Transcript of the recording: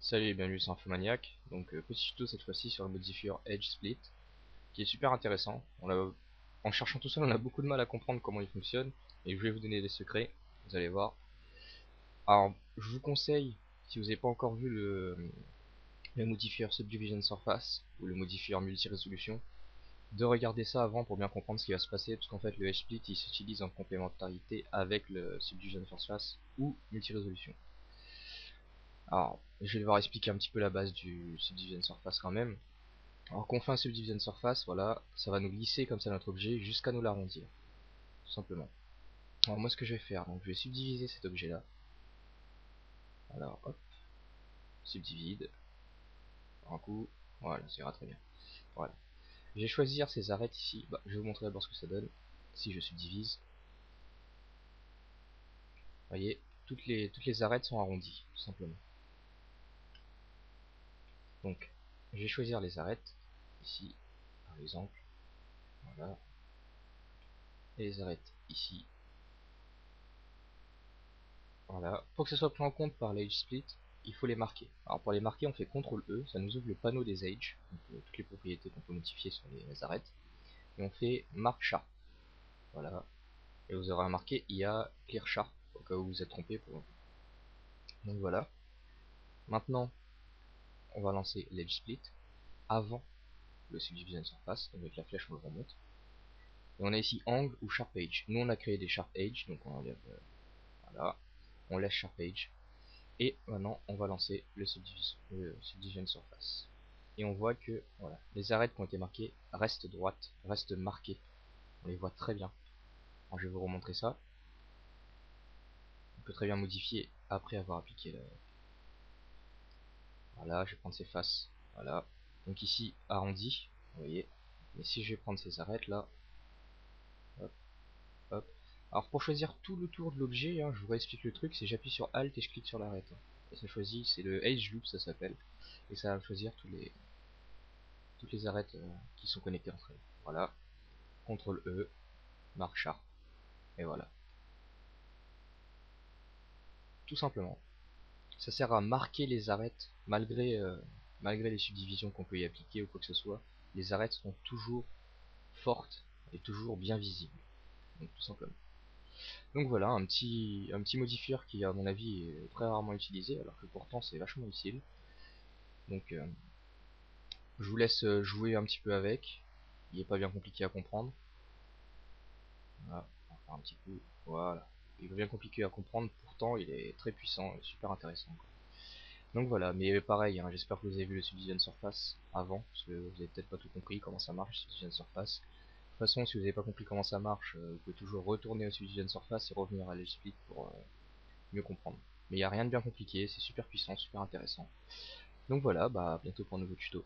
Salut et bienvenue sur Infomaniac. Donc petit tuto cette fois-ci sur le modifier Edge Split, qui est super intéressant. En cherchant tout seul, on a beaucoup de mal à comprendre comment il fonctionne, et je vais vous donner des secrets, vous allez voir. Alors, je vous conseille, si vous n'avez pas encore vu le modifier Subdivision Surface, ou le modifier multi-résolution, de regarder ça avant pour bien comprendre ce qui va se passer, parce qu'en fait le Edge Split il s'utilise en complémentarité avec le Subdivision Surface ou multi-résolution. Alors, je vais devoir expliquer un petit peu la base du Subdivision Surface quand même. Alors qu'on fait un subdivision surface, voilà, ça va nous glisser comme ça notre objet jusqu'à nous l'arrondir, tout simplement. Alors moi ce que je vais faire, donc je vais subdiviser cet objet là. Alors hop, subdivide, un coup, voilà, ça ira très bien. Voilà. Je vais choisir ces arêtes ici, je vais vous montrer d'abord ce que ça donne. Si je subdivise, vous voyez, toutes les arêtes sont arrondies, tout simplement. Donc, je vais choisir les arêtes, ici, par exemple, voilà, et les arêtes ici. Voilà. Pour que ça soit pris en compte par l'Age Split, il faut les marquer. Alors pour les marquer, on fait CTRL E, ça nous ouvre le panneau des Age, donc toutes les propriétés qu'on peut modifier sur les arêtes. Et on fait Mark Sharp. Voilà. Et vous aurez remarqué, il y a Clear Sharp, au cas où vous êtes trompé. Donc voilà. Maintenant, on va lancer l'Edge Split avant le Subdivision Surface, donc avec la flèche on le remonte. Et on a ici Angle ou Sharp Edge. Nous on a créé des Sharp Edge, donc on enlève, voilà. On laisse Sharp Edge. Et maintenant, on va lancer le Subdivision Surface. Et on voit que voilà, les arêtes qui ont été marquées restent droites, restent marquées. On les voit très bien. Alors, je vais vous remontrer ça. On peut très bien modifier après avoir appliqué le... Voilà, je vais prendre ces faces. Voilà. Donc ici, arrondi, vous voyez. Mais si je vais prendre ces arêtes là, hop, hop. Alors pour choisir tout le tour de l'objet, je vous réexplique le truc, c'est j'appuie sur Alt et je clique sur l'arête. Et ça choisit, c'est le Edge Loop ça s'appelle. Et ça va choisir toutes les arêtes qui sont connectées entre elles. Voilà, CTRL E, marque Sharp, et voilà. Tout simplement. Ça sert à marquer les arêtes, malgré les subdivisions qu'on peut y appliquer ou quoi que ce soit. Les arêtes sont toujours fortes et toujours bien visibles. Donc tout simplement. Donc voilà, un petit modifier qui à mon avis est très rarement utilisé, alors que pourtant c'est vachement utile. Donc je vous laisse jouer un petit peu avec. Il n'est pas bien compliqué à comprendre. Voilà, on va faire un petit coup. Voilà. Il est bien compliqué à comprendre, pourtant il est très puissant et super intéressant, quoi. Donc voilà, mais pareil, j'espère que vous avez vu le Subdivision Surface avant, parce que vous avez peut-être pas tout compris comment ça marche, Subdivision Surface. De toute façon, si vous n'avez pas compris comment ça marche, vous pouvez toujours retourner au Subdivision Surface et revenir à l'Split pour mieux comprendre. Mais il n'y a rien de bien compliqué, c'est super puissant, super intéressant. Donc voilà, à bientôt pour un nouveau tuto.